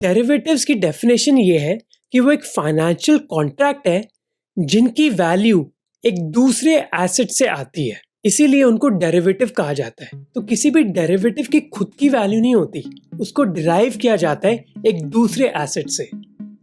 Derivatives की definition ये है कि वो एक फाइनेंशियल कॉन्ट्रैक्ट है जिनकी वैल्यू एक दूसरे एसेट से आती है, इसीलिए उनको डेरिवेटिव कहा जाता है। तो किसी भी डेरिवेटिव की खुद की वैल्यू नहीं होती, उसको डिराइव किया जाता है एक दूसरे एसेट से।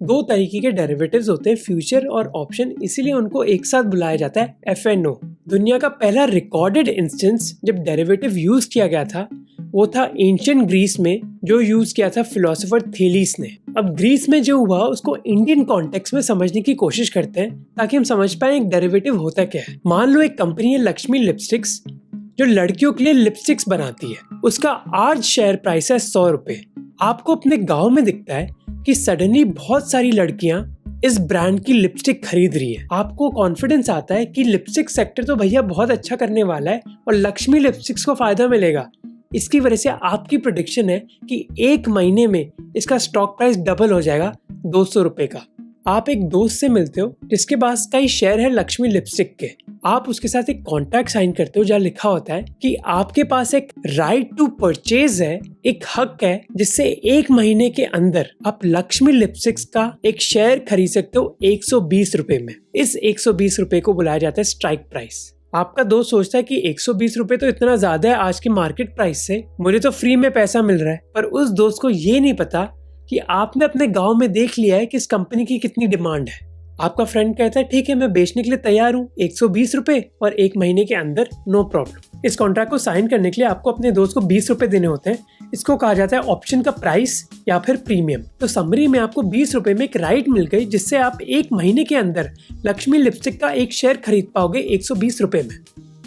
दो तरीके के डेरिवेटिव्स होते हैं, फ्यूचर और ऑप्शन, इसीलिए उनको एक साथ बुलाया जाता है FNO। दुनिया का पहला रिकॉर्डेड इंस्टेंस जब डेरिवेटिव यूज किया गया था वो था एंशिएंट ग्रीस में, जो यूज किया था फिलोसोफर थेलीस ने। अब ग्रीस में जो हुआ उसको इंडियन कॉन्टेक्स्ट में समझने की कोशिश करते हैं ताकि हम समझ पाए एक डेरिवेटिव होता क्या है। मान लो एक कंपनी है लक्ष्मी लिपस्टिक्स, जो लड़कियों के लिए लिपस्टिक्स बनाती है। उसका आज शेयर प्राइस है 100 रुपए। आपको अपने गाँव में दिखता है कि सडनली बहुत सारी लड़कियां इस ब्रांड की लिपस्टिक खरीद रही है। आपको कॉन्फिडेंस आता है कि लिपस्टिक सेक्टर तो भैया बहुत अच्छा करने वाला है और लक्ष्मी लिपस्टिक्स को फायदा मिलेगा। इसकी वजह से आपकी प्रेडिक्शन है कि एक महीने में इसका स्टॉक प्राइस डबल हो जाएगा 200 रुपए का। आप एक दोस्त से मिलते हो जिसके पास कई शेयर है लक्ष्मी लिपस्टिक के। आप उसके साथ एक कॉन्ट्रैक्ट साइन करते हो जहाँ लिखा होता है कि आपके पास एक राइट टू परचेज है, एक हक है जिससे एक महीने के अंदर आप लक्ष्मी लिपस्टिक्स का एक शेयर खरीद सकते हो 120 रुपए में। इस 120 रुपए को बुलाया जाता है स्ट्राइक प्राइस। आपका दोस्त सोचता है कि 120 रुपए तो इतना ज्यादा है आज के मार्केट प्राइस से, मुझे तो फ्री में पैसा मिल रहा है। पर उस दोस्त को ये नहीं पता कि आपने अपने गांव में देख लिया है कि इस कंपनी की कितनी डिमांड है। आपका फ्रेंड कहता है ठीक है मैं बेचने के लिए तैयार हूँ 120 रुपए और एक महीने के अंदर, नो प्रॉब्लम। इस कॉन्ट्रैक्ट को साइन करने के लिए आपको अपने दोस्त को 20 रुपए देने होते हैं। इसको कहा जाता है ऑप्शन का प्राइस या फिर प्रीमियम। तो समरी में आपको 20 रुपए में एक राइट मिल गई जिससे आप एक महीने के अंदर लक्ष्मी लिपस्टिक का एक शेयर खरीद पाओगे 120 रुपए में।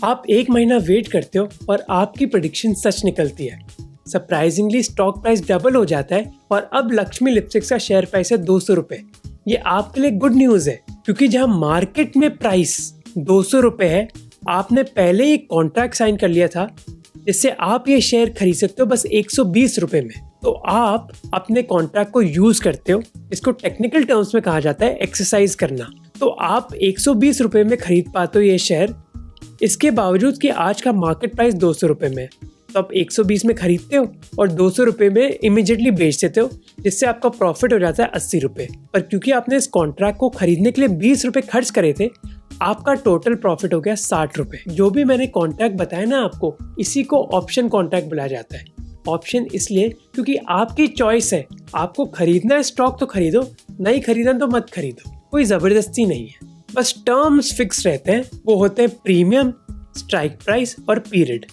आप एक महीना वेट करते हो और आपकी प्रेडिक्शन सच निकलती है। सरप्राइजिंगली स्टॉक प्राइस डबल हो जाता है और अब लक्ष्मी लिपस्टिक्स का शेयर प्राइस है 200 रुपए। ये आपके लिए गुड न्यूज है क्योंकि जहां मार्केट में प्राइस 200 रुपए है, आपने पहले ही कॉन्ट्रैक्ट साइन कर लिया था जिससे आप ये शेयर खरीद सकते हो बस 120 रुपए में। तो आप अपने कॉन्ट्रैक्ट को यूज करते हो, इसको टेक्निकल टर्म्स में कहा जाता है एक्सरसाइज करना। तो आप 120 रुपए में खरीद पाते हो ये शेयर, इसके बावजूद कि आज का मार्केट प्राइस 200 रुपए में। तो आप 120 में खरीदते हो और 200 रुपए में इमीडिएटली बेच देते हो, जिससे आपका प्रॉफिट हो जाता है 80 रुपए। पर क्योंकि आपने इस कॉन्ट्रैक्ट को खरीदने के लिए 20 रुपए खर्च करे थे, आपका टोटल प्रॉफिट हो गया 60 रुपए। जो भी मैंने कॉन्ट्रैक्ट बताया ना आपको, इसी को ऑप्शन कॉन्ट्रैक्ट बुलाया जाता है। ऑप्शन इसलिए क्योंकि आपकी चॉइस है, आपको खरीदना है स्टॉक तो खरीदो, नहीं खरीदना तो मत खरीदो, कोई जबरदस्ती नहीं है। बस टर्म्स फिक्स रहते हैं, वो होते हैं प्रीमियम, स्ट्राइक प्राइस और पीरियड।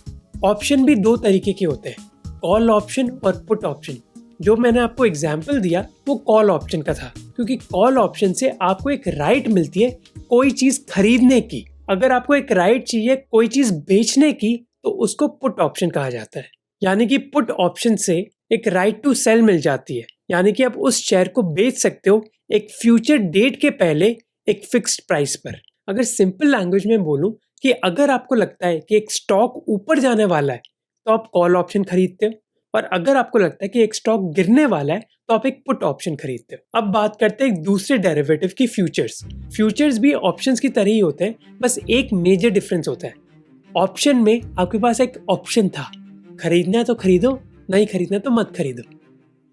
ऑप्शन भी दो तरीके के होते हैं, कॉल ऑप्शन और पुट ऑप्शन। जो मैंने आपको एग्जाम्पल दिया वो कॉल ऑप्शन का था, क्योंकि कॉल ऑप्शन से आपको एक राइट मिलती है कोई चीज खरीदने की। अगर आपको एक राइट चाहिए कोई चीज बेचने की तो उसको पुट ऑप्शन कहा जाता है। यानी कि पुट ऑप्शन से एक राइट टू सेल मिल जाती है, यानी कि आप उस शेयर को बेच सकते हो एक फ्यूचर डेट के पहले एक फिक्स्ड प्राइस पर। अगर सिंपल लैंग्वेज में बोलूं कि अगर आपको लगता है कि एक स्टॉक ऊपर जाने वाला है तो आप कॉल ऑप्शन खरीदते हो, और अगर आपको लगता है कि एक स्टॉक गिरने वाला है तो आप एक पुट ऑप्शन खरीदते हो। अब बात करते हैं एक दूसरे डेरिवेटिव की, फ्यूचर्स। फ्यूचर्स भी ऑप्शंस की तरह ही होते हैं, बस एक मेजर डिफरेंस होता है। ऑप्शन में आपके पास एक ऑप्शन था, खरीदना है तो खरीदो, नहीं खरीदना तो मत खरीदो।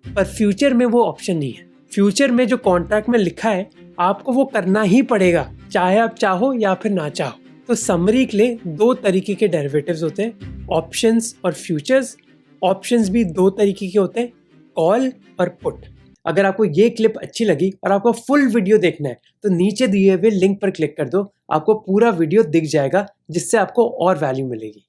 पर फ्यूचर में वो ऑप्शन नहीं है। फ्यूचर में जो कॉन्ट्रैक्ट में लिखा है आपको वो करना ही पड़ेगा, चाहे आप चाहो या फिर ना चाहो। तो समरी के लिए दो तरीके के डेरिवेटिव्स होते हैं, ऑप्शंस और फ्यूचर्स। ऑप्शंस भी दो तरीके के होते हैं, कॉल और पुट। अगर आपको ये क्लिप अच्छी लगी और आपको फुल वीडियो देखना है तो नीचे दिए हुए लिंक पर क्लिक कर दो, आपको पूरा वीडियो दिख जाएगा जिससे आपको और वैल्यू मिलेगी।